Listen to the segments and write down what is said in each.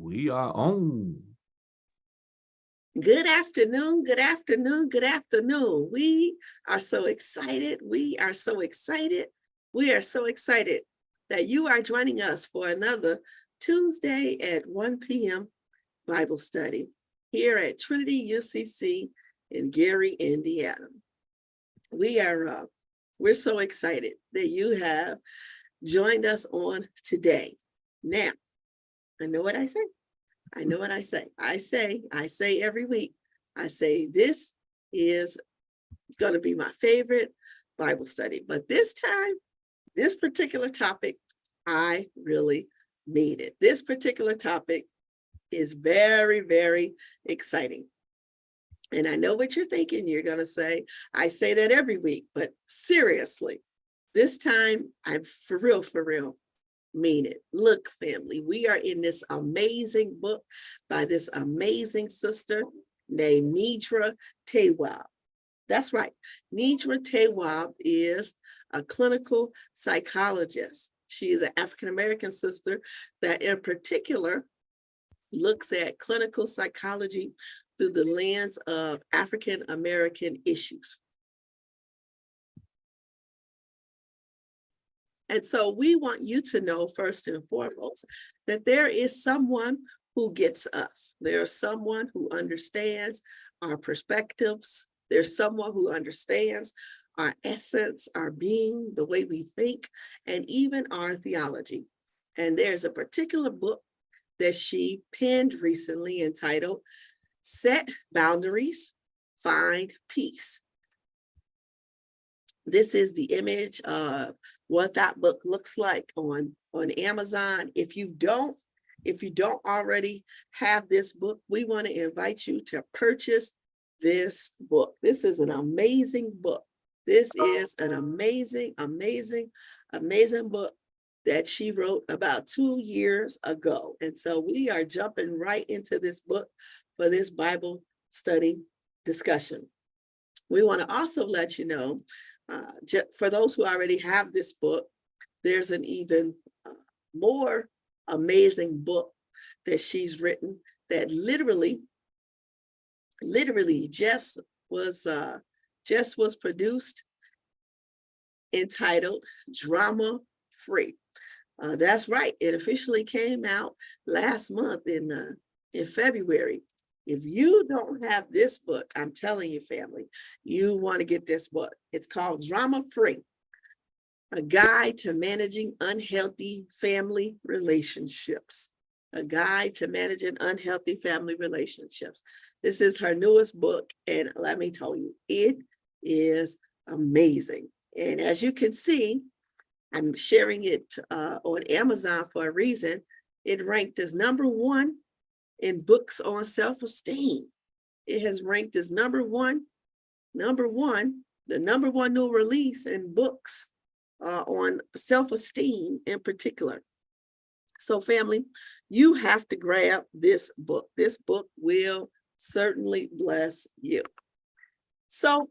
We are on. Good afternoon, good afternoon, good afternoon. We are so excited. We are so excited. We are so excited that you are joining us for another Tuesday at 1 p.m. Bible study here at Trinity UCC in Gary, Indiana. We're so excited that you have joined us on today. Now, I know what I say. I know what I say. I say every week, I say this is going to be my favorite Bible study. But this time, this particular topic, I really mean it. This particular topic is very, very exciting. And I know what you're thinking. You're going to say, I say that every week, but seriously, this time I'm for real mean it. Look, family, we are in this amazing book by this amazing sister named Nidra Tawwab. That's right. Nidra Tawwab is a clinical psychologist. She is an African-American sister that in particular looks at clinical psychology through the lens of African-American issues. And so we want you to know first and foremost that there is someone who gets us. There's someone who understands our perspectives. There's someone who understands our essence, our being, the way we think, and even our theology. And there's a particular book that she penned recently entitled Set Boundaries, Find Peace. This is the image of what that book looks like on Amazon. If you don't already have this book, we want to invite you to purchase this book. This is an amazing book. This is an amazing book that she wrote about 2 years ago. And so we are jumping right into this book for this Bible study discussion. We want to also let you know, for those who already have this book, there's an even more amazing book that she's written that literally just was produced, entitled Drama Free. That's right. It officially came out last month in February. If you don't have this book, I'm telling you, family, you want to get this book. It's called Drama Free, A Guide to Managing Unhealthy Family Relationships. A Guide to Managing Unhealthy Family Relationships. This is her newest book, and let me tell you, it is amazing. And as you can see, I'm sharing it on Amazon for a reason. It ranked as #1 in books on self-esteem. It has ranked as number one, the #1 new release in books on self-esteem in particular. So family, you have to grab this book. This book will certainly bless you. So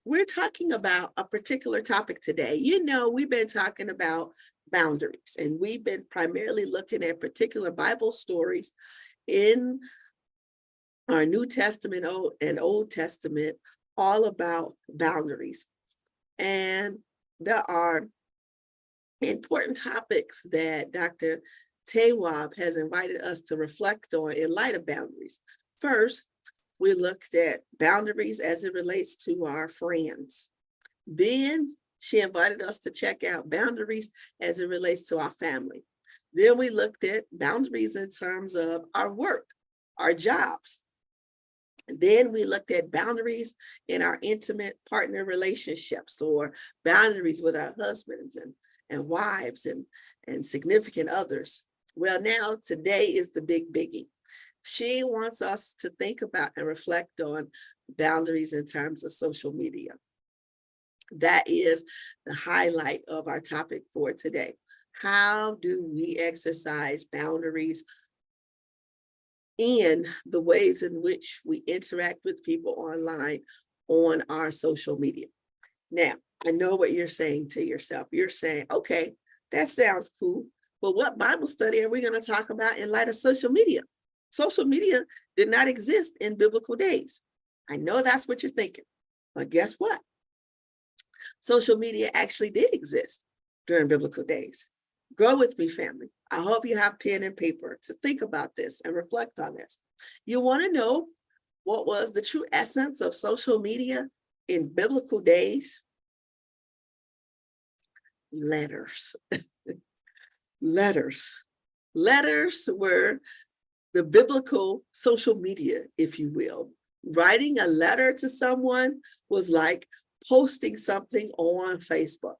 we're talking about a particular topic today. You know, we've been talking about boundaries, and we've been primarily looking at particular Bible stories in our New Testament and Old Testament, all about boundaries. And there are important topics that Dr. Tawwab has invited us to reflect on in light of boundaries. First, we looked at boundaries as it relates to our friends. Then she invited us to check out boundaries as it relates to our family. Then we looked at boundaries in terms of our work, our jobs. Then we looked at boundaries in our intimate partner relationships, or boundaries with our husbands and wives and significant others. Well, now today is the big biggie. She wants us to think about and reflect on boundaries in terms of social media. That is the highlight of our topic for today. How do we exercise boundaries in the ways in which we interact with people online on our social media? Now, I know what you're saying to yourself. You're saying, okay, that sounds cool, But what Bible study are we going to talk about in light of social media? Social media did not exist in biblical days. I know that's what you're thinking, but guess what? Social media actually did exist during biblical days. Go with me, family. I hope you have pen and paper to think about this and reflect on this. You want to know what was the true essence of social media in biblical days? Letters. Letters. Letters were the biblical social media, if you will. Writing a letter to someone was like posting something on Facebook.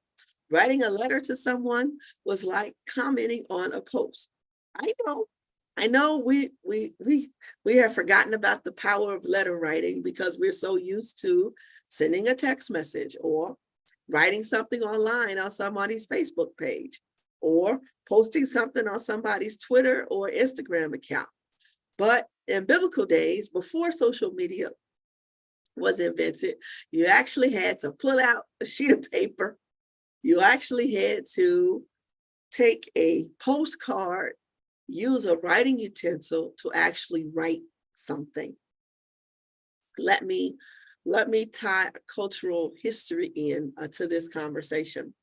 Writing a letter to someone was like commenting on a post. I know we have forgotten about the power of letter writing because we're so used to sending a text message or writing something online on somebody's Facebook page or posting something on somebody's Twitter or Instagram account. But in biblical days, before social media was invented, you actually had to pull out a sheet of paper. You actually had to take a postcard, use a writing utensil to actually write something. Let me tie cultural history in to this conversation.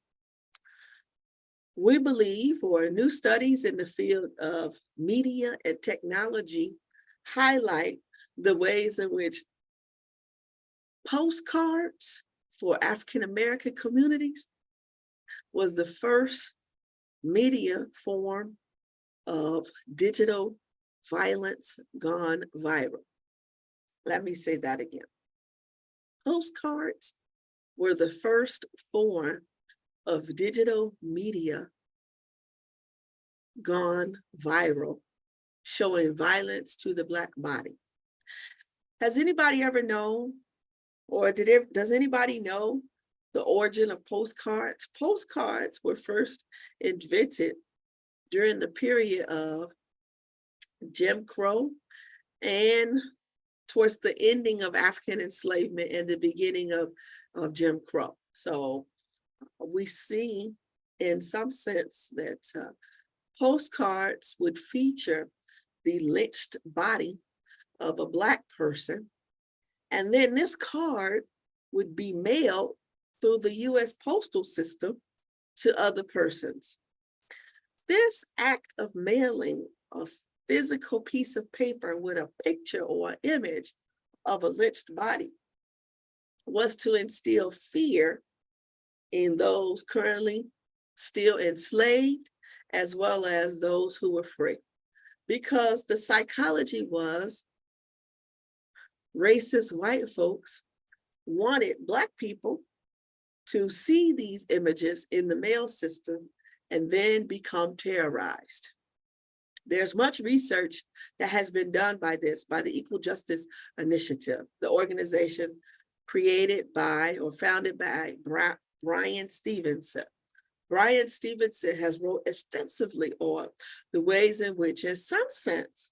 We believe, or new studies in the field of media and technology highlight the ways in which postcards for African American communities was the first media form of digital violence gone viral. Let me say that again. Postcards were the first form of digital media gone viral, showing violence to the Black body. Has anybody ever known, or does anybody know the origin of postcards? Postcards were first invented during the period of Jim Crow and towards the ending of African enslavement and the beginning of Jim Crow. So we see in some sense that postcards would feature the lynched body of a Black person. And then this card would be mailed through the US postal system to other persons. This act of mailing a physical piece of paper with a picture or an image of a lynched body was to instill fear in those currently still enslaved, as well as those who were free. Because the psychology was racist white folks wanted Black people to see these images in the mail system and then become terrorized. There's much research that has been done by the Equal Justice Initiative, the organization created by or founded by Bryan Stevenson. Bryan Stevenson has wrote extensively on the ways in which, in some sense,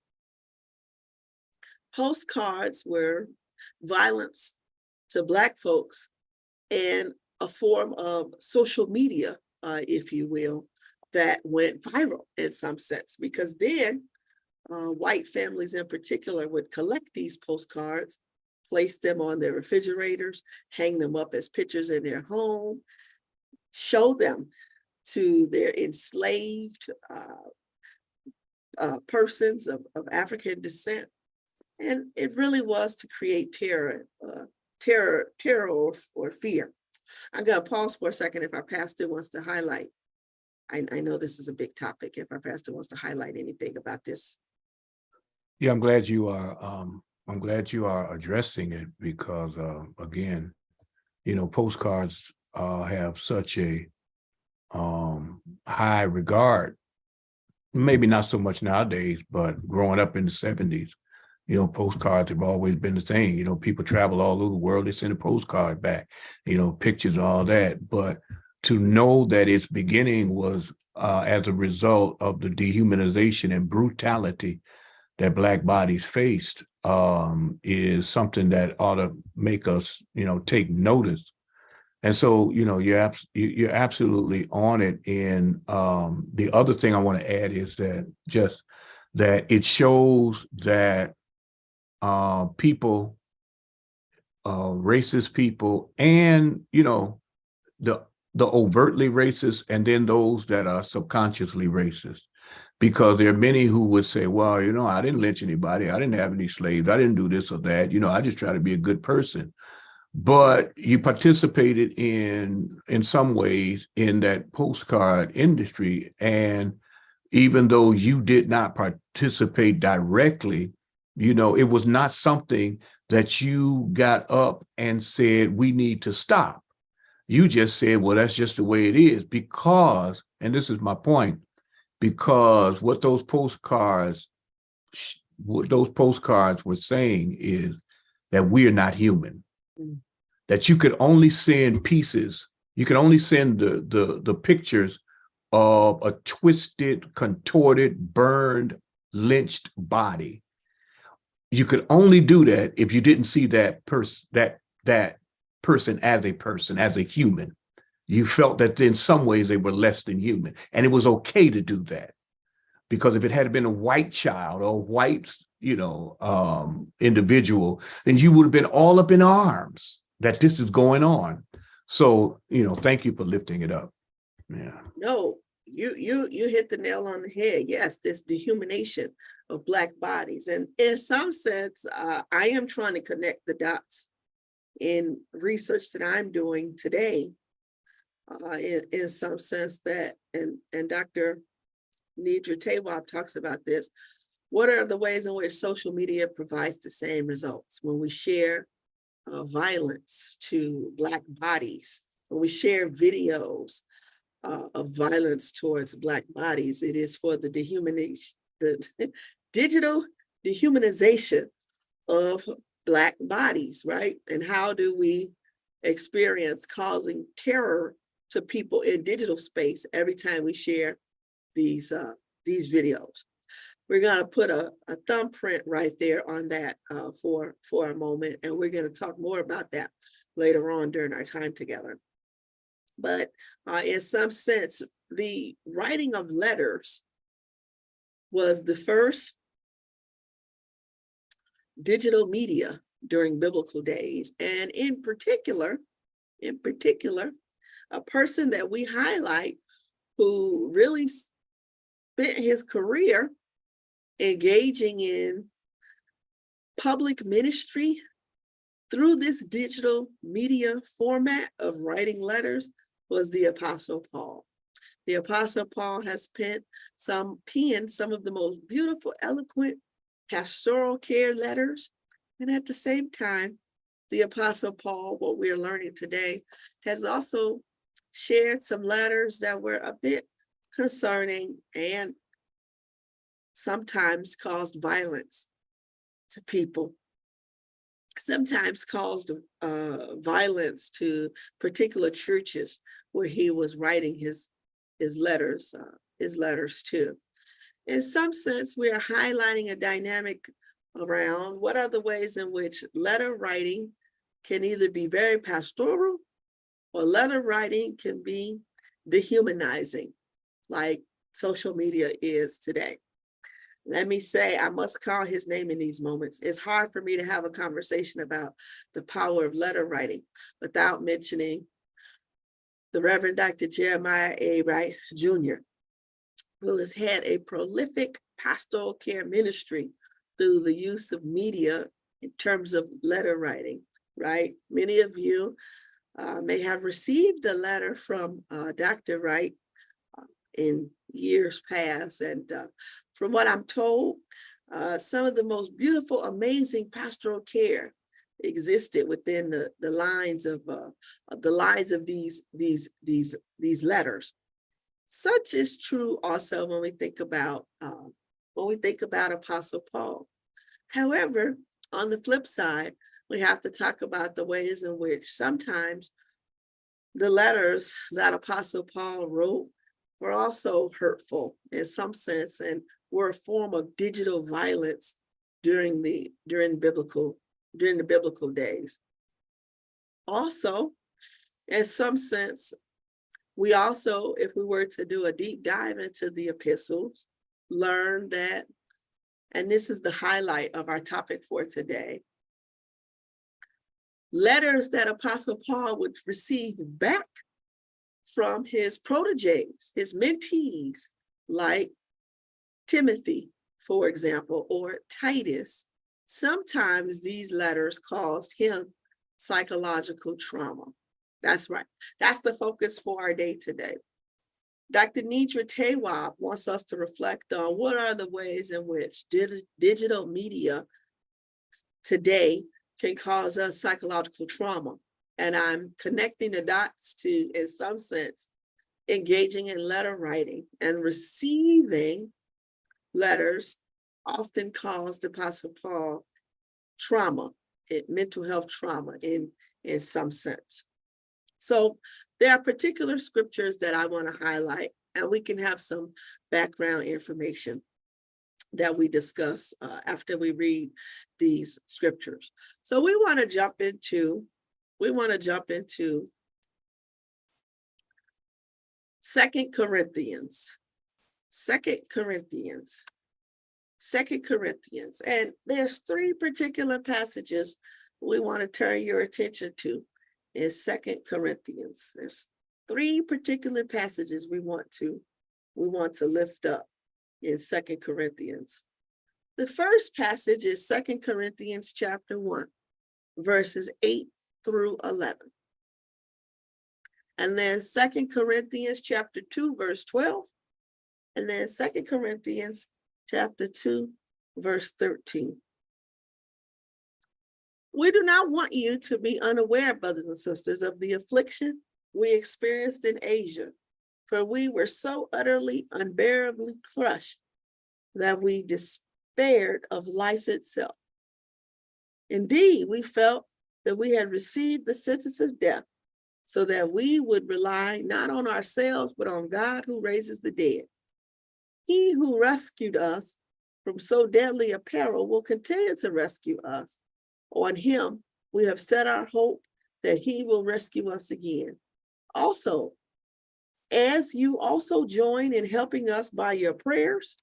postcards were violence to Black folks and a form of social media, if you will, that went viral in some sense, because then white families in particular would collect these postcards, place them on their refrigerators, hang them up as pictures in their home, show them to their enslaved persons of African descent. And it really was to create terror or fear. I'm going to pause for a second if our pastor wants to highlight. I know this is a big topic. If our pastor wants to highlight anything about this. Yeah, I'm glad you are addressing it because again, postcards have such a high regard. Maybe not so much nowadays, but growing up in the 70s, postcards have always been the thing. People travel all over the world, they send a postcard back, pictures, all that. But to know that its beginning was as a result of the dehumanization and brutality that Black bodies faced is something that ought to make us, take notice And so, you're absolutely on it. And the other thing I want to add is that just that it shows that people, racist people, and the the overtly racist, and then those that are subconsciously racist. Because there are many who would say, well, I didn't lynch anybody. I didn't have any slaves. I didn't do this or that. I just try to be a good person. But you participated in some ways in that postcard industry. And even though you did not participate directly, it was not something that you got up and said, we need to stop. You just said, well, that's just the way it is, because, and this is my point, because what those postcards were saying is that we are not human, that you could only send pieces, you can only send the pictures of a twisted, contorted, burned, lynched body. You could only do that if you didn't see that person as a human. You felt that in some ways they were less than human, and it was okay to do that. Because if it had been a white child or a white, individual, then you would have been all up in arms that this is going on. So, thank you for lifting it up. Yeah. No, you hit the nail on the head. Yes, this dehumanization of Black bodies. And in some sense, I am trying to connect the dots in research that I'm doing today, in some sense that, and Dr. Nidra Tawwab talks about this. What are the ways in which social media provides the same results? When we share violence to Black bodies, when we share videos of violence towards Black bodies, it is for the digital dehumanization of Black bodies, right? And how do we experience causing terror to people in digital space every time we share these videos? We're going to put a thumbprint right there on that for a moment, and we're going to talk more about that later on during our time together. But in some sense, the writing of letters was the first digital media during biblical days. And in particular, a person that we highlight who really spent his career engaging in public ministry through this digital media format of writing letters was the Apostle Paul. The Apostle Paul has penned some of the most beautiful, eloquent pastoral care letters. And at the same time, the Apostle Paul, what we're learning today, has also shared some letters that were a bit concerning and sometimes caused violence to people, sometimes caused violence to particular churches where he was writing his letters to. In some sense, we are highlighting a dynamic around what are the ways in which letter writing can either be very pastoral, or letter writing can be dehumanizing, like social media is today. Let me say, I must call his name in these moments. It's hard for me to have a conversation about the power of letter writing without mentioning the Reverend Dr. Jeremiah A. Wright Jr., who has had a prolific pastoral care ministry through the use of media in terms of letter writing, right? Many of you may have received a letter from Dr. Wright in years past. And from what I'm told, some of the most beautiful, amazing pastoral care existed within the lines of these letters. Such is true also when we think about Apostle Paul. However, on the flip side, we have to talk about the ways in which sometimes the letters that Apostle Paul wrote were also hurtful in some sense and were a form of digital violence during the biblical days. Also, In some sense, we also, if we were to do a deep dive into the epistles, learn that, and this is the highlight of our topic for today, letters that Apostle Paul would receive back from his proteges, his mentees, like Timothy, for example, or Titus. Sometimes these letters caused him psychological trauma. That's right. That's the focus for our day today. Dr. Nidra Tawab wants us to reflect on what are the ways in which digital media today can cause us psychological trauma. And I'm connecting the dots to, in some sense, engaging in letter writing and receiving letters often caused Apostle Paul trauma, mental health trauma in some sense. So there are particular scriptures that I want to highlight, and we can have some background information that we discuss after we read these scriptures. So we want to jump into 2 Corinthians. And there's 3 particular passages we want to turn your attention to in 2 Corinthians. There's 3 particular passages we want to lift up in 2 Corinthians. The first passage is 2 Corinthians chapter 1, verses 8 through 11. And then 2 Corinthians chapter 2, verse 12. And then 2 Corinthians chapter 2, verse 13. We do not want you to be unaware, brothers and sisters, of the affliction we experienced in Asia, for we were so utterly, unbearably crushed that we despaired of life itself. Indeed, we felt that we had received the sentence of death, so that we would rely not on ourselves, but on God who raises the dead. He who rescued us from so deadly a peril will continue to rescue us. On him, we have set our hope that he will rescue us again. Also, as you also join in helping us by your prayers,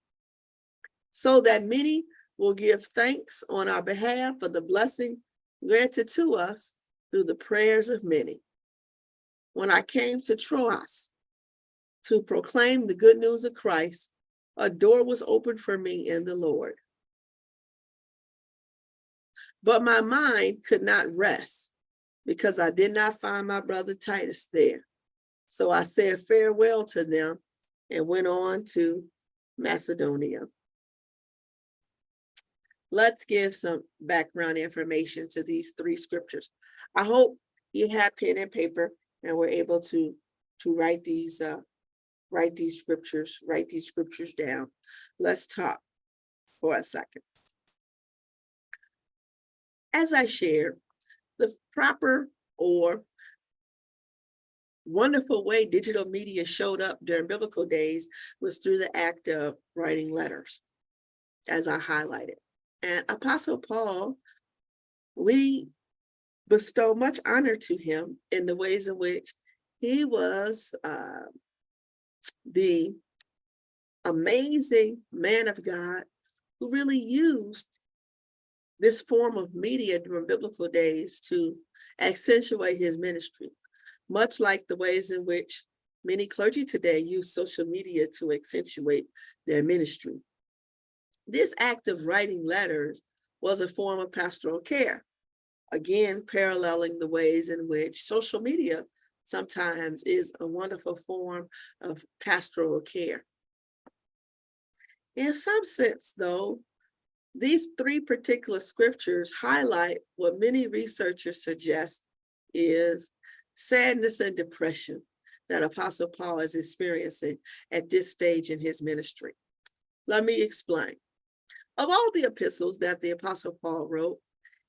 so that many will give thanks on our behalf for the blessing granted to us through the prayers of many. When I came to Troas to proclaim the good news of Christ, a door was opened for me in the Lord. But my mind could not rest because I did not find my brother Titus there. So I said farewell to them and went on to Macedonia. Let's give some background information to these 3 scriptures. I hope you have pen and paper and we're able to write these scriptures down. Let's talk for a second. As I shared, the proper or wonderful way digital media showed up during biblical days was through the act of writing letters, as I highlighted. And Apostle Paul, we bestow much honor to him in the ways in which he was the amazing man of God who really used this form of media during biblical days to accentuate his ministry, much like the ways in which many clergy today use social media to accentuate their ministry. This act of writing letters was a form of pastoral care, again, paralleling the ways in which social media sometimes is a wonderful form of pastoral care. In some sense, though, these 3 particular scriptures highlight what many researchers suggest is sadness and depression that Apostle Paul is experiencing at this stage in his ministry. Let me explain. Of all the epistles that the Apostle Paul wrote,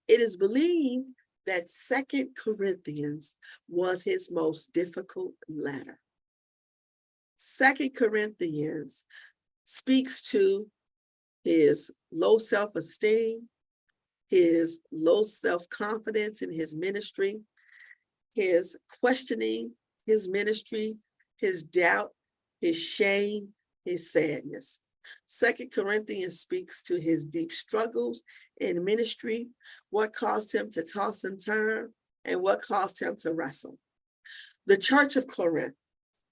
it is believed that 2 Corinthians was his most difficult letter. 2 Corinthians speaks to his low self-esteem, his low self-confidence in his ministry, his questioning, his ministry, his doubt, his shame, his sadness. Second Corinthians speaks to his deep struggles in ministry, what caused him to toss and turn, and what caused him to wrestle. The church of Corinth,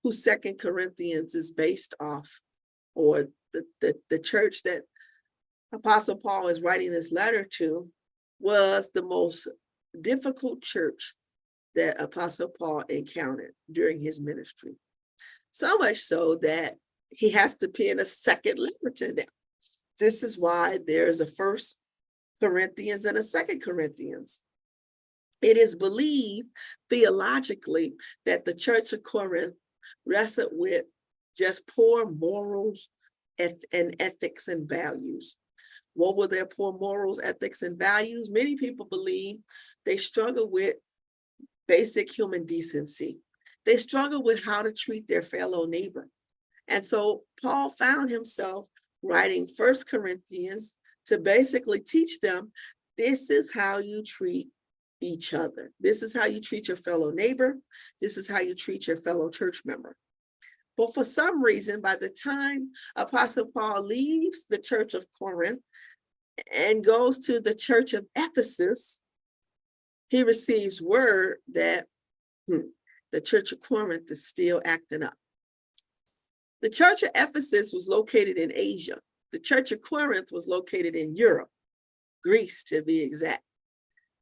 who Second Corinthians is based off, or the church that Apostle Paul is writing this letter to, was the most difficult church that Apostle Paul encountered during his ministry. So much so that he has to pen a second letter to them. This is why there's a First Corinthians and a Second Corinthians. It is believed theologically that the church of Corinth wrestled with just poor morals and ethics and values. What were their poor morals, ethics, and values? Many people believe they struggle with basic human decency. They struggle with how to treat their fellow neighbor. And so Paul found himself writing First Corinthians to basically teach them, this is how you treat each other. This is how you treat your fellow neighbor. This is how you treat your fellow church member. But for some reason, by the time Apostle Paul leaves the church of Corinth and goes to the church of Ephesus, he receives word that the church of Corinth is still acting up. The church of Ephesus was located in Asia. The church of Corinth was located in Europe, Greece to be exact.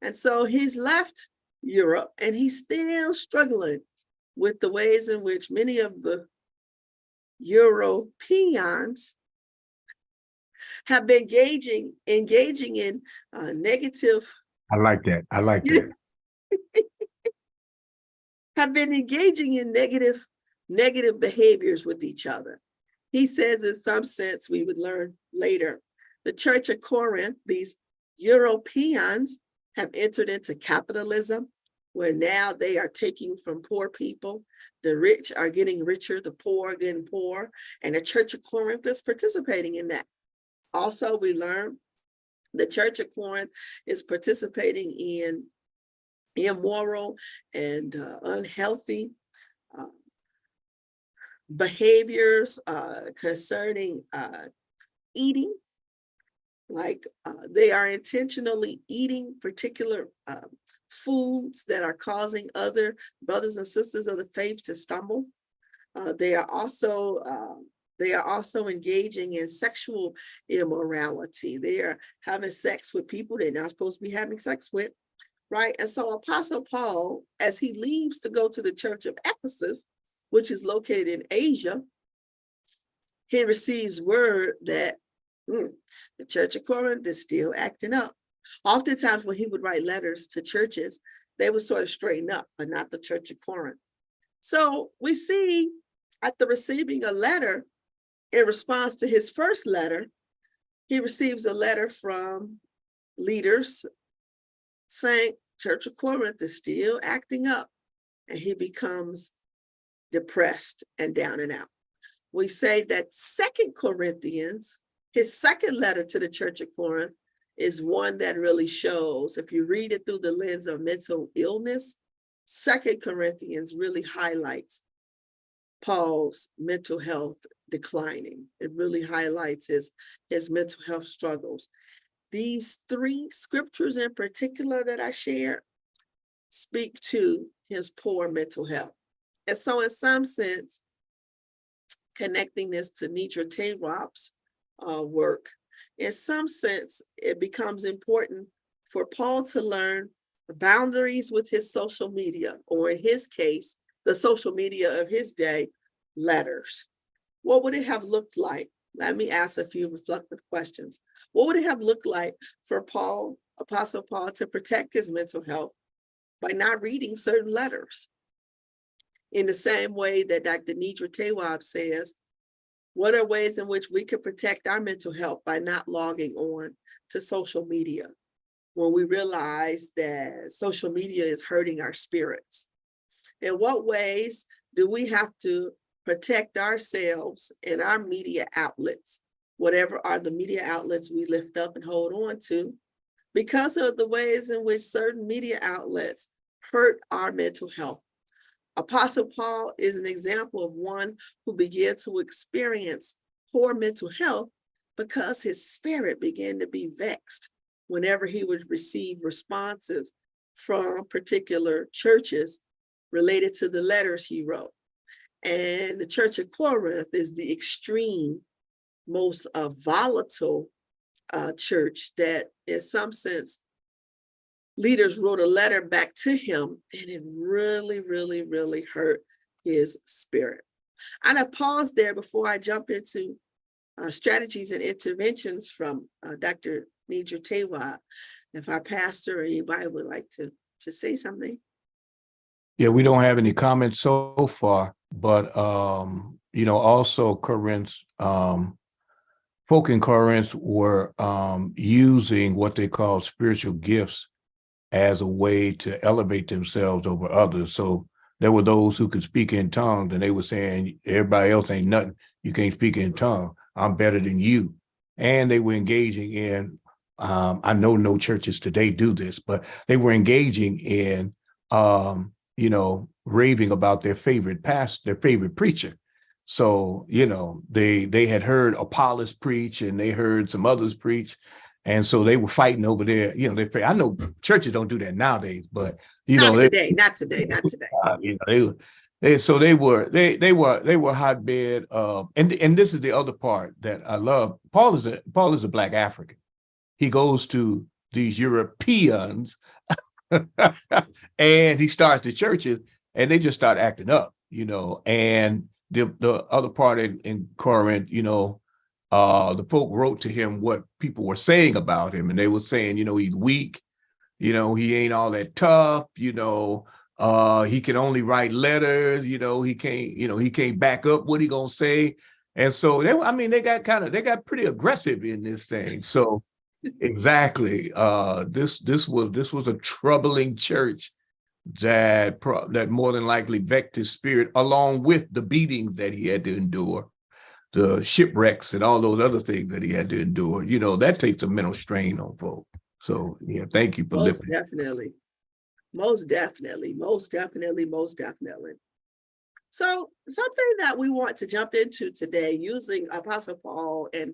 And so he's left Europe and he's still struggling with the ways in which many of the Europeans have been engaging in negative. I like that. I like that. Have been engaging in negative behaviors with each other. He says in some sense, we would learn later, the church of Corinth, these Europeans have entered into capitalism, where now they are taking from poor people. The rich are getting richer, the poor are getting poor, and the church of Corinth is participating in that. Also, we learn the church of Corinth is participating in immoral and unhealthy behaviors concerning eating. Like they are intentionally eating particular foods that are causing other brothers and sisters of the faith to stumble. They are also engaging in sexual immorality. They are having sex with people they're not supposed to be having sex with, right? And so Apostle Paul, as he leaves to go to the church of Ephesus, which is located in Asia, he receives word that the church of Corinth is still acting up. Oftentimes when he would write letters to churches, they would sort of straighten up, but not the church of Corinth. So we see after receiving a letter in response to his first letter, he receives a letter from leaders saying church of Corinth is still acting up, and he becomes depressed and down and out. We say that Second Corinthians, his second letter to the church of Corinth, is one that really shows, if you read it through the lens of mental illness, Second Corinthians really highlights Paul's mental health declining. It really highlights his mental health struggles. These three scriptures in particular that I shared speak to his poor mental health. And so in some sense, connecting this to Nidra Tewab's work, in some sense, it becomes important for Paul to learn the boundaries with his social media, or in his case, the social media of his day, letters. What would it have looked like? Let me ask a few reflective questions. What would it have looked like for Paul, Apostle Paul, to protect his mental health by not reading certain letters? In the same way that Dr. Nidra Tewab says, what are ways in which we can protect our mental health by not logging on to social media when we realize that social media is hurting our spirits? In what ways do we have to protect ourselves and our media outlets, whatever are the media outlets we lift up and hold on to, because of the ways in which certain media outlets hurt our mental health. Apostle Paul is an example of one who began to experience poor mental health because his spirit began to be vexed whenever he would receive responses from particular churches related to the letters he wrote. And the church of Corinth is the extreme, most volatile church that in some sense, leaders wrote a letter back to him, and it really, really, really hurt his spirit. And I pause there before I jump into strategies and interventions from Dr. Nidra Tawab. If our pastor or anybody would like to say something. Yeah, we don't have any comments so far, but also Corinth, folk in Corinth were using what they call spiritual gifts as a way to elevate themselves over others. So there were those who could speak in tongues, and they were saying, everybody else ain't nothing. You can't speak in tongues. I'm better than you. And they were engaging in, I know no churches today do this, but they were engaging in, raving about their favorite pastor, their favorite preacher. So, they had heard Apollos preach, and they heard some others preach. And so they were fighting over there. I know churches don't do that nowadays, but not today. They were hotbed. And this is the other part that I love. Paul is a Black African. He goes to these Europeans and he starts the churches, and they just start acting up, and the other part in Corinth, the folk wrote to him what people were saying about him, and they were saying, he's weak, he ain't all that tough, he can only write letters, he can't back up what he gonna say. And so they got pretty aggressive in this thing. So exactly, this was a troubling church that more than likely vexed his spirit, along with the beatings that he had to endure, the shipwrecks and all those other things that he had to endure. That takes a mental strain on folks. So yeah, thank you for listening. Most definitely. So something that we want to jump into today, using Apostle Paul and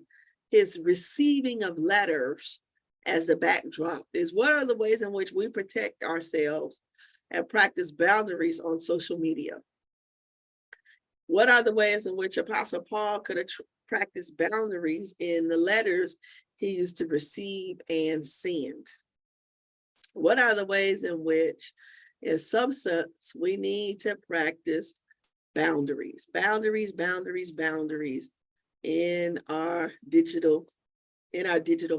his receiving of letters as the backdrop, is what are the ways in which we protect ourselves and practice boundaries on social media? What are the ways in which Apostle Paul could have practiced boundaries in the letters he used to receive and send? What are the ways in which, in some sense, we need to practice boundaries in our digital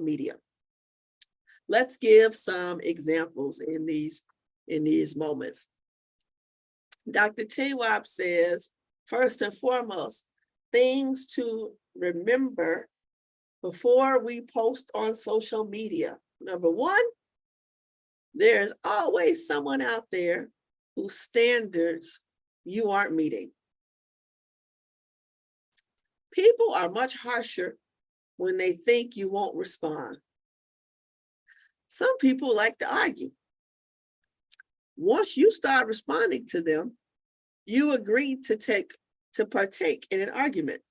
media? Let's give some examples in these moments. Dr. Tawab says, first and foremost, things to remember before we post on social media. Number one, there's always someone out there whose standards you aren't meeting. People are much harsher when they think you won't respond. Some people like to argue. Once you start responding to them, you agree to partake in an argument.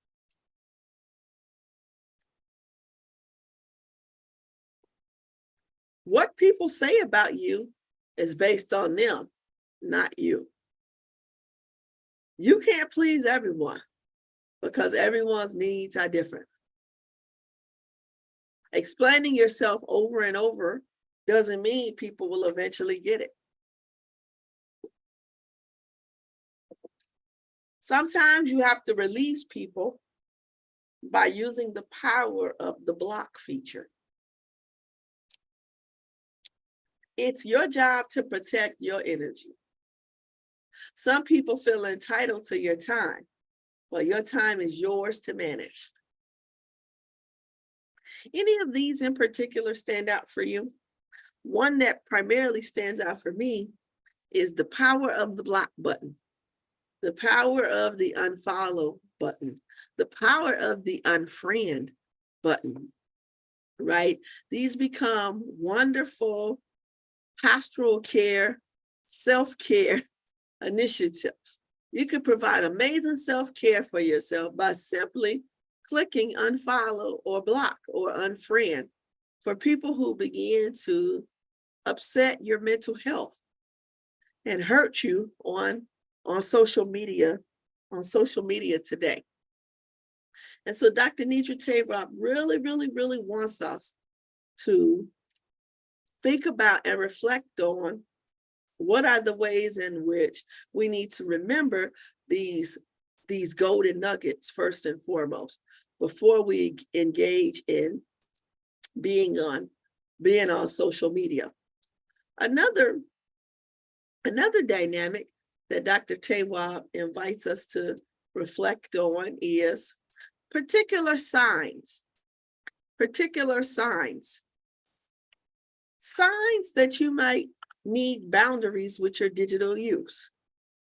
What people say about you is based on them, not you. You can't please everyone because everyone's needs are different. Explaining yourself over and over doesn't mean people will eventually get it. Sometimes you have to release people by using the power of the block feature. It's your job to protect your energy. Some people feel entitled to your time, but your time is yours to manage. Any of these in particular stand out for you? One that primarily stands out for me is the power of the block button, the power of the unfollow button, the power of the unfriend button, right? These become wonderful pastoral care self-care initiatives. You can provide amazing self-care for yourself by simply clicking unfollow or block or unfriend for people who begin to upset your mental health and hurt you on social media today. And so Dr. Nidra Tayrob really, really, really wants us to think about and reflect on what are the ways in which we need to remember these golden nuggets first and foremost before we engage in being on social media. Another dynamic that Dr. Tayrob invites us to reflect on is particular signs that you might need boundaries with your digital use.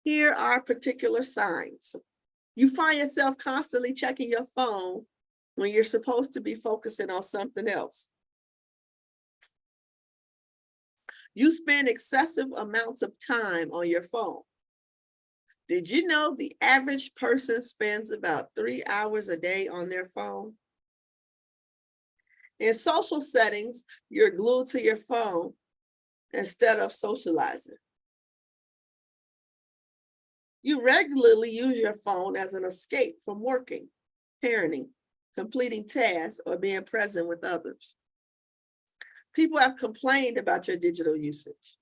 Here are particular signs. You find yourself constantly checking your phone when you're supposed to be focusing on something else. You spend excessive amounts of time on your phone. Did you know the average person spends about 3 hours a day on their phone? In social settings, you're glued to your phone instead of socializing. You regularly use your phone as an escape from working, parenting, completing tasks, or being present with others. People have complained about your digital usage.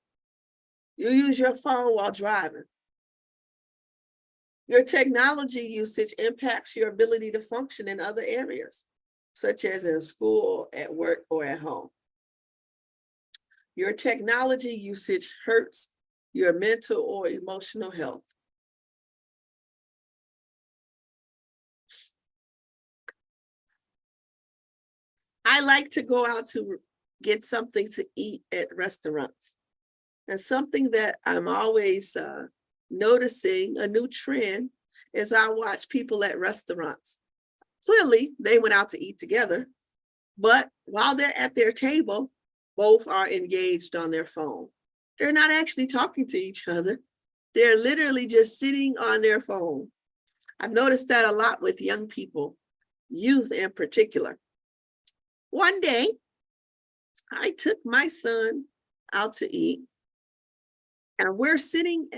You use your phone while driving. Your technology usage impacts your ability to function in other areas, such as in school, at work, or at home. Your technology usage hurts your mental or emotional health. I like to go out to get something to eat at restaurants. And something that I'm always noticing, a new trend, is I watch people at restaurants. Clearly, they went out to eat together, but while they're at their table, both are engaged on their phone. They're not actually talking to each other. They're literally just sitting on their phone. I've noticed that a lot with young people, youth in particular. One day, I took my son out to eat, and we're sitting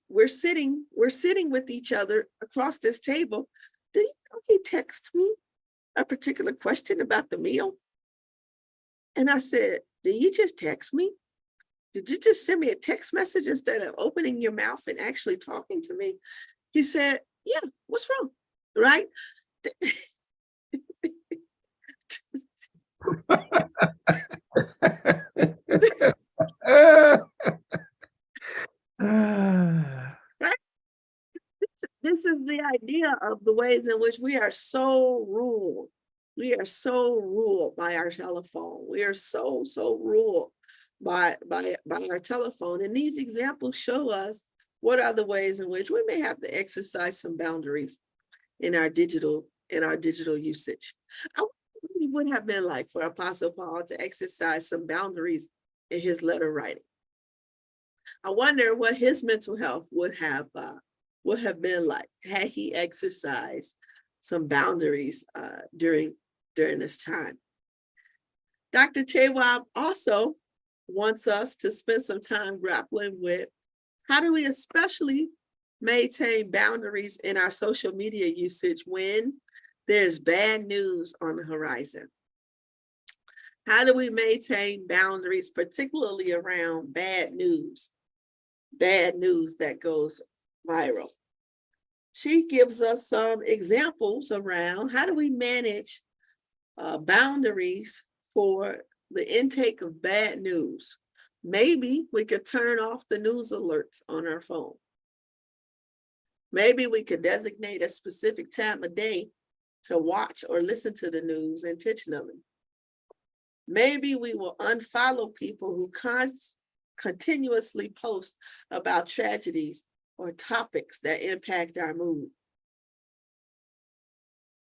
with each other across this table. Did he text me a particular question about the meal? And I said, did you just text me? Did you just send me a text message instead of opening your mouth and actually talking to me? He said, yeah, what's wrong? Right? Right? This is the idea of the ways in which we are so ruled. We are so ruled by our telephone. We are so ruled by our telephone. And these examples show us what are the ways in which we may have to exercise some boundaries in our digital usage. I wonder what it would have been like for Apostle Paul to exercise some boundaries in his letter writing. I wonder what his mental health would have been like had he exercised some boundaries during this time. Dr. Tayrob also wants us to spend some time grappling with how do we especially maintain boundaries in our social media usage when there's bad news on the horizon. How do we maintain boundaries, particularly around bad news that goes viral? She gives us some examples around how do we manage boundaries for the intake of bad news. Maybe we could turn off the news alerts on our phone. Maybe we could designate a specific time of day to watch or listen to the news intentionally. Maybe we will unfollow people who continuously post about tragedies or topics that impact our mood.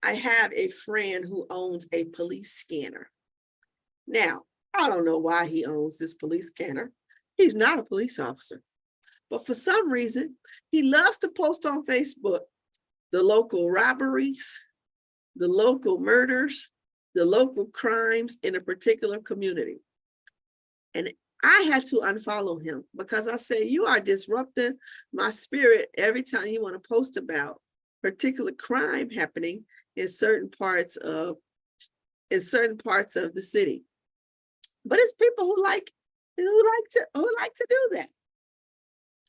I have a friend who owns a police scanner. Now, I don't know why he owns this police scanner. He's not a police officer. But for some reason, he loves to post on Facebook the local robberies, the local murders, the local crimes in a particular community. And I had to unfollow him because I said, you are disrupting my spirit every time you want to post about particular crime happening in certain parts of the city. But it's people who like to do that.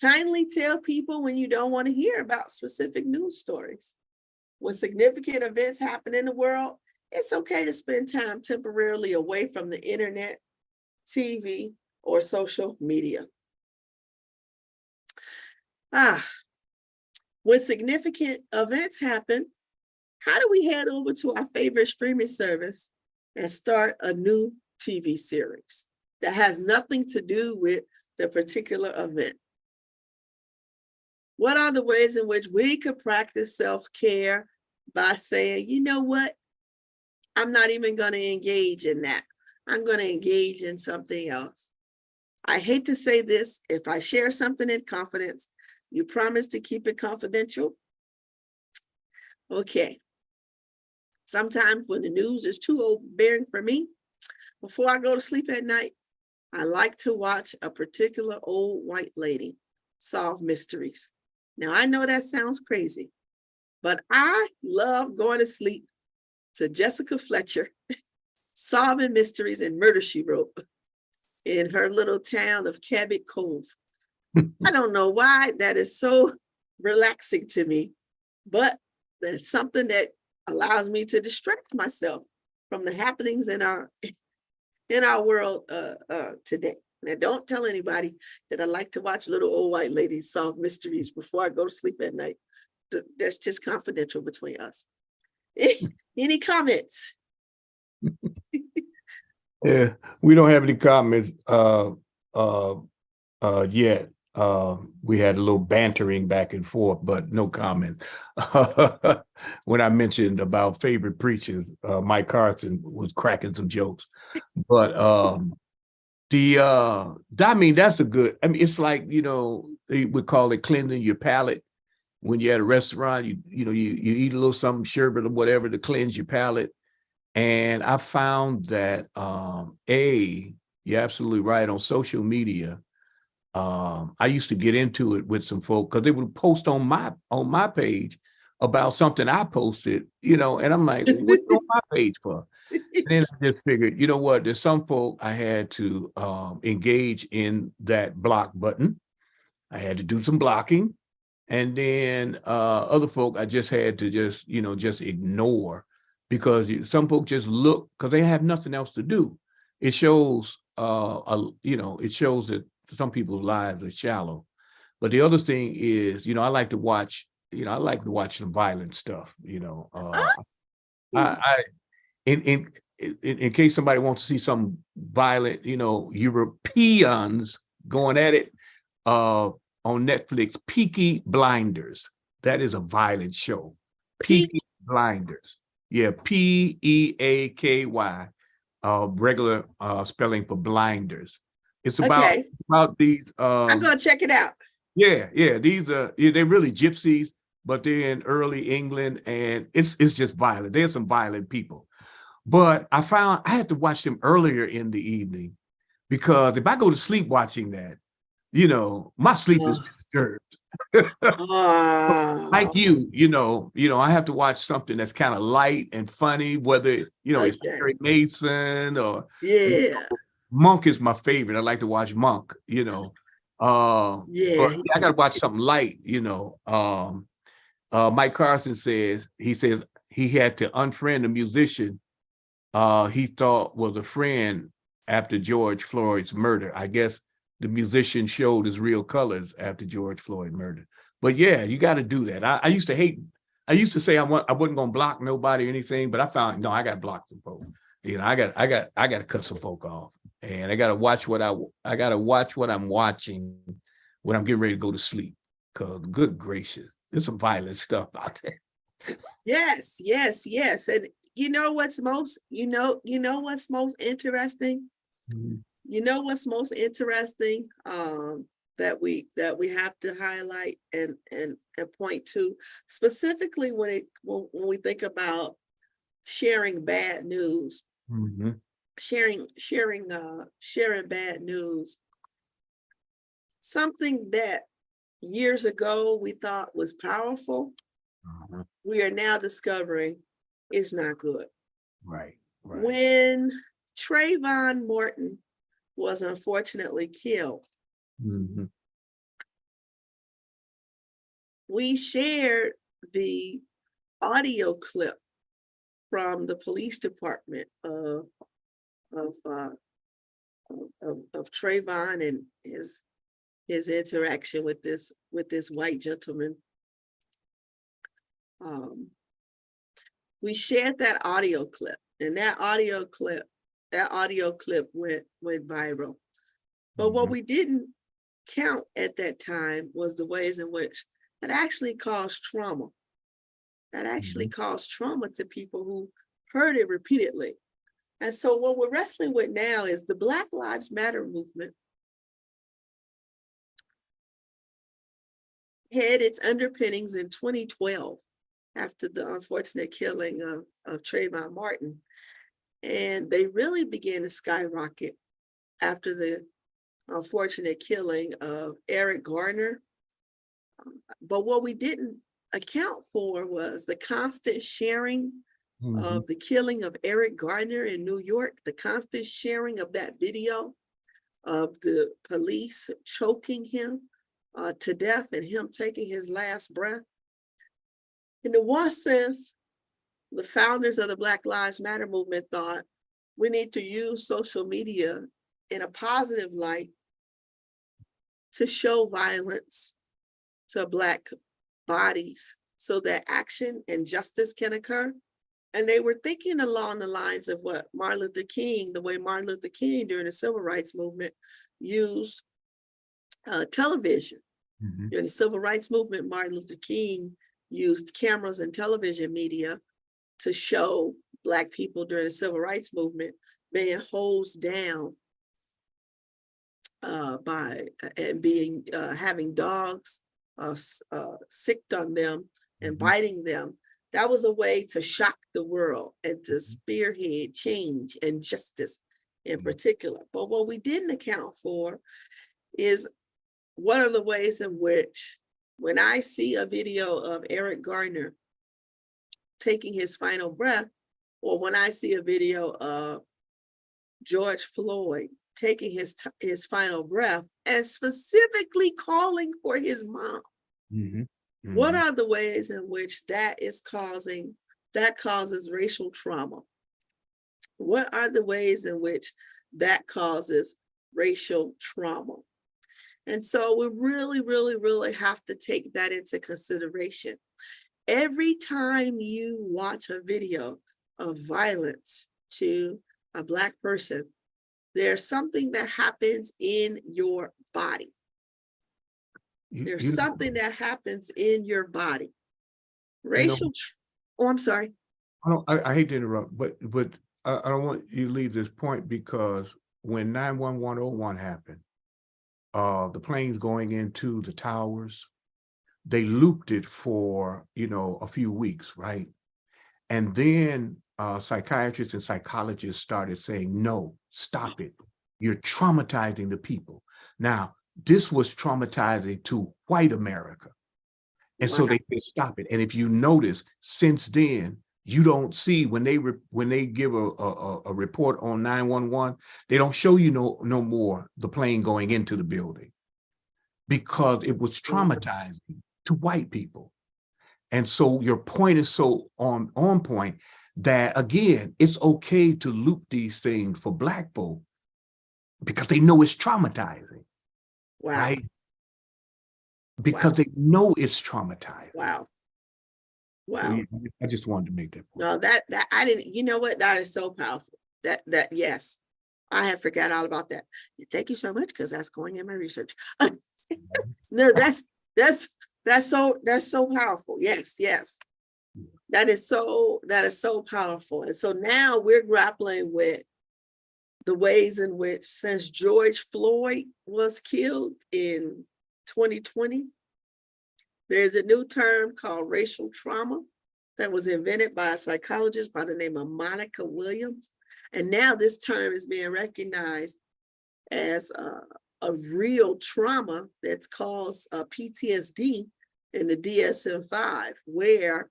Kindly tell people when you don't want to hear about specific news stories. When significant events happen in the world, it's okay to spend time temporarily away from the internet, TV, or social media. When significant events happen, how do we head over to our favorite streaming service and start a new TV series that has nothing to do with the particular event? What are the ways in which we could practice self-care by saying, you know what? I'm not even going to engage in that. I'm going to engage in something else. I hate to say this. If I share something in confidence, you promise to keep it confidential? Okay. Sometimes when the news is too overbearing for me, before I go to sleep at night, I like to watch a particular old white lady solve mysteries. Now, I know that sounds crazy, but I love going to sleep to Jessica Fletcher solving mysteries and Murder, She Wrote in her little town of Cabot Cove. I don't know why that is so relaxing to me, but there's something that allows me to distract myself from the happenings in our world today. Now, don't tell anybody that I like to watch little old white ladies solve mysteries before I go to sleep at night. That's just confidential between us. Any comments? Yeah, we don't have any comments yet. We had a little bantering back and forth, but no comment. When I mentioned about favorite preachers, Mike Carson was cracking some jokes. But I mean, that's a good, I mean, it's like, they would call it cleansing your palate. When you're at a restaurant, you eat a little something, sherbet or whatever to cleanse your palate. And I found that you're absolutely right, on social media. I used to get into it with some folk because they would post on my page about something I posted, and I'm like, what's on my page for? And then I just figured, you know what? There's some folk I had to engage in that block button. I had to do some blocking. And then other folk I just had to just ignore, because some folk just look because they have nothing else to do. It shows, it shows that some people's lives are shallow. But the other thing is, I like to watch some violent stuff. I in case somebody wants to see some violent, Europeans going at it, on Netflix, Peaky Blinders. That is a violent show. Peaky Blinders. Yeah, Peaky, regular spelling for blinders. It's about these. I'm gonna check it out. Yeah. These they're really gypsies, but they're in early England, and it's just violent. There's some violent people. But I found I had to watch them earlier in the evening, because if I go to sleep watching that, my sleep is disturbed. Like I have to watch something that's kind of light and funny, whether, it's Perry Mason or Monk is my favorite. I like to watch Monk, but I got to watch something light, Mike Carson says he had to unfriend a musician he thought was a friend after George Floyd's murder. I guess the musician showed his real colors after George Floyd murder. But yeah, you got to do that. I used to say I wasn't going to block nobody or anything, but I found, no, I got to block some folks. I got to cut some folk off, and I got to watch what I'm watching when I'm getting ready to go to sleep. Cause good gracious, there's some violent stuff out there. Yes. And what's most interesting? Mm-hmm. What's most interesting? that we have to highlight and point to, specifically when we think about sharing bad news, Mhm. sharing bad news, something that years ago we thought was powerful, Uh-huh. we are now discovering is not good. Right. Right. When Trayvon Martin was unfortunately killed, Mhm. we shared the audio clip from the police department of Trayvon and his interaction with this white gentleman. We shared that audio clip, and that audio clip went viral. But what Mhm. we didn't count at that time was the ways in which that actually caused trauma. That actually Mhm. caused trauma to people who heard it repeatedly. And so what we're wrestling with now is the Black Lives Matter movement had its underpinnings in 2012 after the unfortunate killing of Trayvon Martin. And they really began to skyrocket after the unfortunate killing of Eric Garner. But what we didn't account for was the constant sharing Mhm. of the killing of Eric Garner in New York, the constant sharing of that video of the police choking him to death and him taking his last breath. In the one sense, the founders of the Black Lives Matter movement thought we need to use social media in a positive light to show violence to Black bodies so that action and justice can occur. And they were thinking along the lines of what the way Martin Luther King during the civil rights movement used television. Mhm. During the civil rights movement, Martin Luther King used cameras and television media to show Black people during the civil rights movement being hosed down by and being having dogs sicked on them and Mhm. biting them. That was a way to shock the world and to spearhead change and justice in particular. But what we didn't account for is what are the ways in which, when I see a video of Eric Garner taking his final breath, or when I see a video of George Floyd taking his final breath and specifically calling for his mom, Mhm. what Mhm. are the ways in which that causes racial trauma? What are the ways in which that causes racial trauma? And so we really, really, really have to take that into consideration. Every time you watch a video of violence to a Black person, there's something that happens in your body. You, There's you something that happens in your body. you know, Oh, I'm sorry. I hate to interrupt, but I don't want you to leave this point because when 91101 happened, the planes going into the towers, they looped it for, a few weeks, right? And then psychiatrists and psychologists started saying, no, stop it. You're traumatizing the people. Now, this was traumatizing to white America. And Wow. so they said, stop it. And if you notice, since then, you don't see when they give a report on 911, they don't show you no more the plane going into the building because it was traumatizing to white people. And so your point is so on point that again, it's okay to loop these things for Black folk because they know it's traumatizing, Wow. right? Wow. Because they know it's traumatizing. Wow. So Wow. I just wanted to make that point. No, that I didn't, you know what? That is so powerful. Yes, I had forgot all about that. Thank you so much, because that's going in my research. No, that's so powerful. Yes, yes. That is so powerful. And so now we're grappling with the ways in which, since George Floyd was killed in 2020. There's a new term called racial trauma that was invented by a psychologist by the name of Monica Williams. And now this term is being recognized as a real trauma that's caused PTSD in the DSM-5, where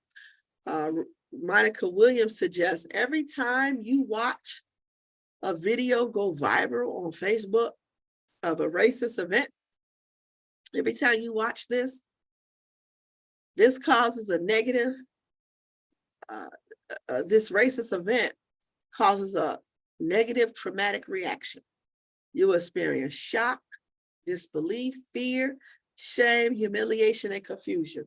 Monica Williams suggests every time you watch a video go viral on Facebook of a racist event, every time you watch this causes a negative, this racist event causes a negative traumatic reaction. You will experience shock, disbelief, fear, shame, humiliation, and confusion.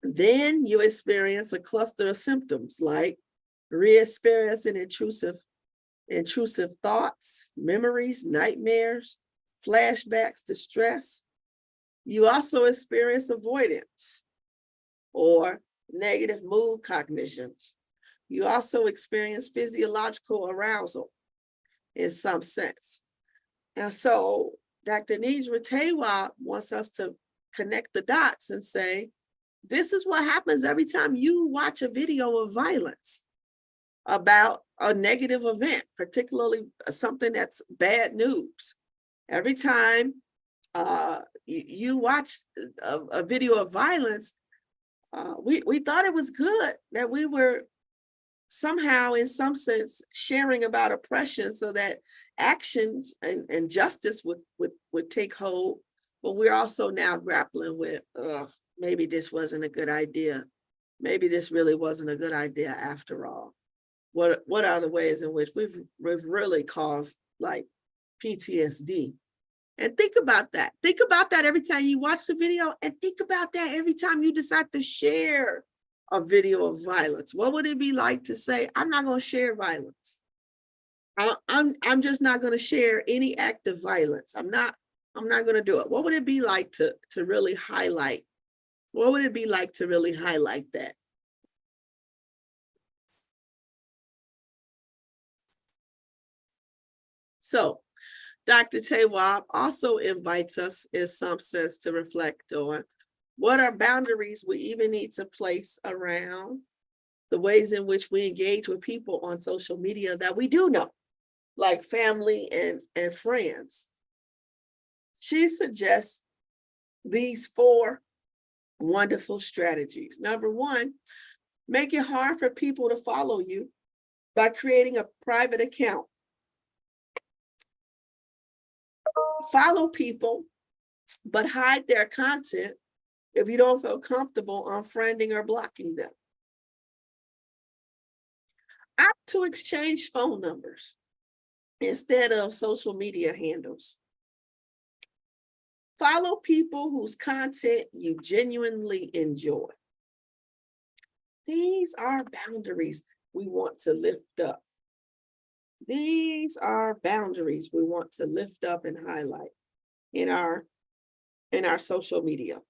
Then you experience a cluster of symptoms like re-experiencing intrusive thoughts, memories, nightmares, flashbacks, distress. You also experience avoidance or negative mood cognitions. You also experience physiological arousal in some sense. And so Dr. Nidra Tawwab wants us to connect the dots and say, this is what happens every time you watch a video of violence about a negative event, particularly something that's bad news. Every time you watch a video of violence, we thought it was good that we were somehow, in some sense, sharing about oppression so that actions and justice would take hold. But we're also now grappling with, maybe this wasn't a good idea. Maybe this really wasn't a good idea after all. What are the ways in which we've really caused like PTSD? And think about that. Think about that every time you watch the video, and think about that every time you decide to share a video of violence. What would it be like to say, I'm not going to share violence? I'm just not going to share any act of violence. I'm not going to do it. What would it be like to really highlight? What would it be like to really highlight that? So Dr. Tawwab also invites us in some sense to reflect on what are boundaries we even need to place around the ways in which we engage with people on social media that we do know, like family and friends. She suggests these 4 wonderful strategies. Number 1, make it hard for people to follow you by creating a private account. Follow people, but hide their content if you don't feel comfortable unfriending or blocking them. Opt to exchange phone numbers instead of social media handles. Follow people whose content you genuinely enjoy. These are boundaries we want to lift up. These are boundaries we want to lift up and highlight in our social media.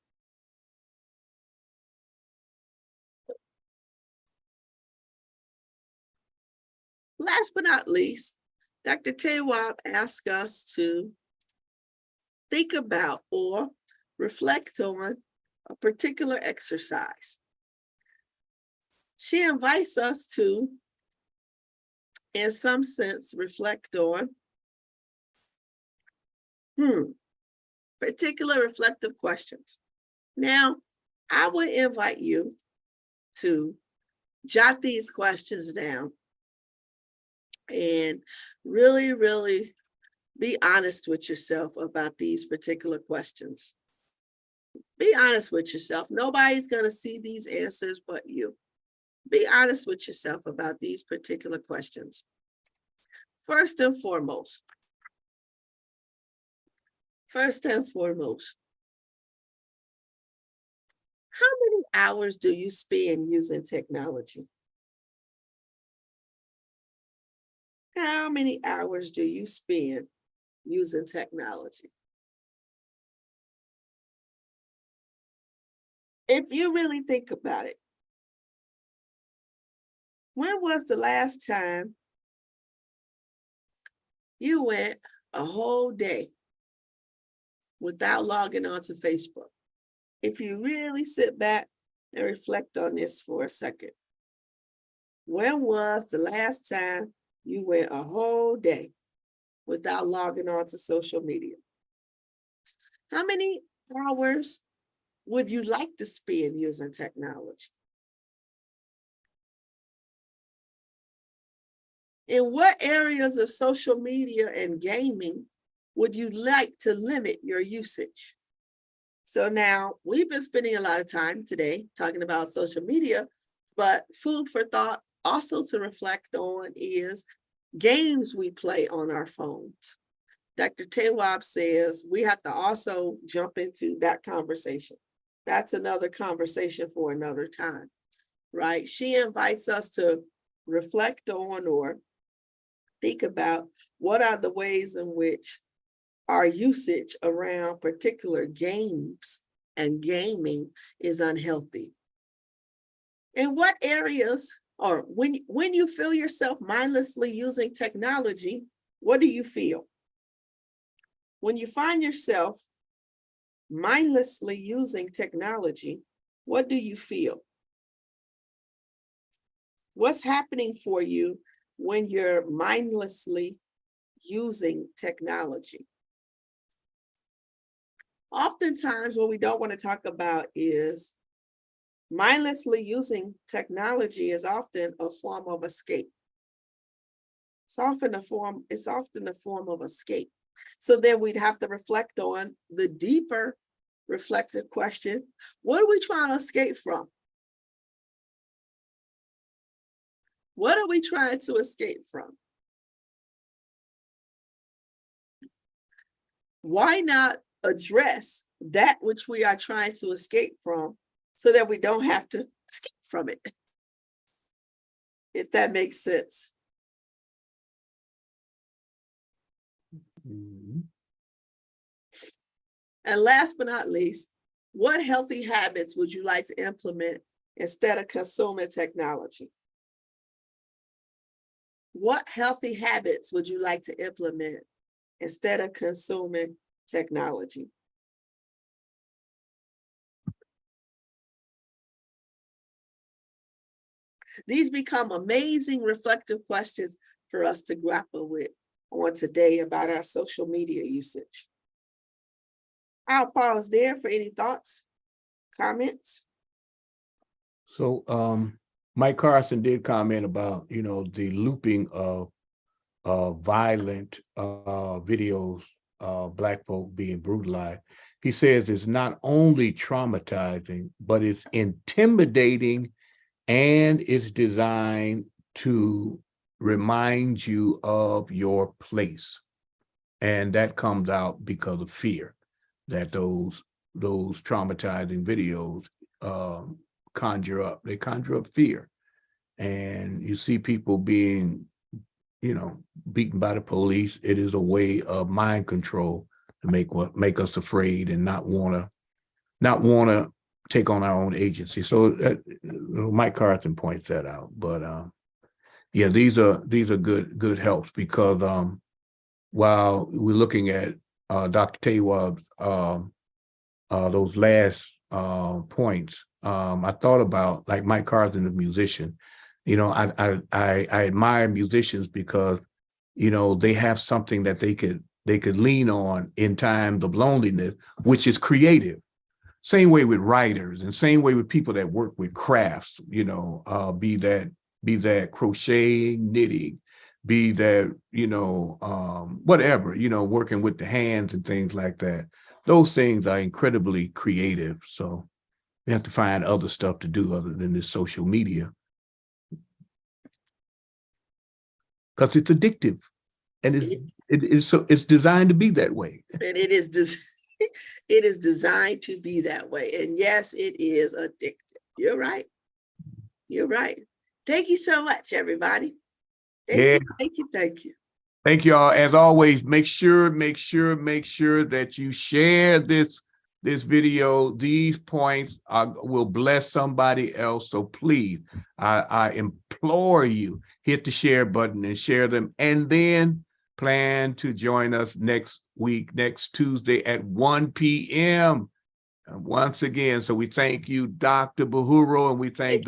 Last but not least, Dr. Tawwab asks us to think about or reflect on a particular exercise. She invites us to, in some sense, reflect on particular reflective questions. Now, I would invite you to jot these questions down and really, really be honest with yourself about these particular questions. Be honest with yourself. Nobody's going to see these answers but you. Be honest with yourself about these particular questions. First and foremost, how many hours do you spend using technology? How many hours do you spend using technology? If you really think about it, when was the last time you went a whole day without logging on to Facebook? If you really sit back and reflect on this for a second, when was the last time you went a whole day without logging on to social media? How many hours would you like to spend using technology? In what areas of social media and gaming would you like to limit your usage? So now we've been spending a lot of time today talking about social media, but food for thought also to reflect on is games we play on our phones. Dr. Tawab says we have to also jump into that conversation. That's another conversation for another time, right? She invites us to reflect on or think about what are the ways in which our usage around particular games and gaming is unhealthy. In what areas, or when you feel yourself mindlessly using technology, what do you feel? When you find yourself mindlessly using technology, what do you feel? What's happening for you when you're mindlessly using technology? Oftentimes, what we don't want to talk about is mindlessly using technology is often a form of escape. It's often a form of escape. So then we'd have to reflect on the deeper reflective question: what are we trying to escape from? What are we trying to escape from? Why not address that which we are trying to escape from so that we don't have to escape from it? If that makes sense. Mm-hmm. And last but not least, what healthy habits would you like to implement instead of consuming technology? What healthy habits would you like to implement instead of consuming technology? These become amazing reflective questions for us to grapple with on today about our social media usage. I'll pause there for any thoughts, comments. So Mike Carson did comment about, the looping of violent videos, Black folk being brutalized. He says it's not only traumatizing, but it's intimidating, and it's designed to remind you of your place. And that comes out because of fear, that those traumatizing videos conjure up fear. And you see people being, beaten by the police. It is a way of mind control to make us afraid and not want to take on our own agency. So Mike Carson points that out. But yeah, these are good helps, because while we're looking at Dr. Tawab's those last points, I thought about, like, Mike Carson, a musician. I admire musicians because, they have something that they could lean on in times of loneliness, which is creative. Same way with writers, and same way with people that work with crafts, be that crocheting, knitting, be that, whatever, working with the hands and things like that. Those things are incredibly creative. So we have to find other stuff to do other than this social media, because it's addictive, and it's designed to be that way. And it is designed to be that way. And yes, it is addictive. You're right. You're right. Thank you so much, everybody. Thank you. Thank you all. As always, make sure that you share this video. These points will bless somebody else. So please, I implore you, hit the share button and share them. And then plan to join us next week, next Tuesday at 1 p.m. Once again. So we thank you, Dr. Buhuro, and we thank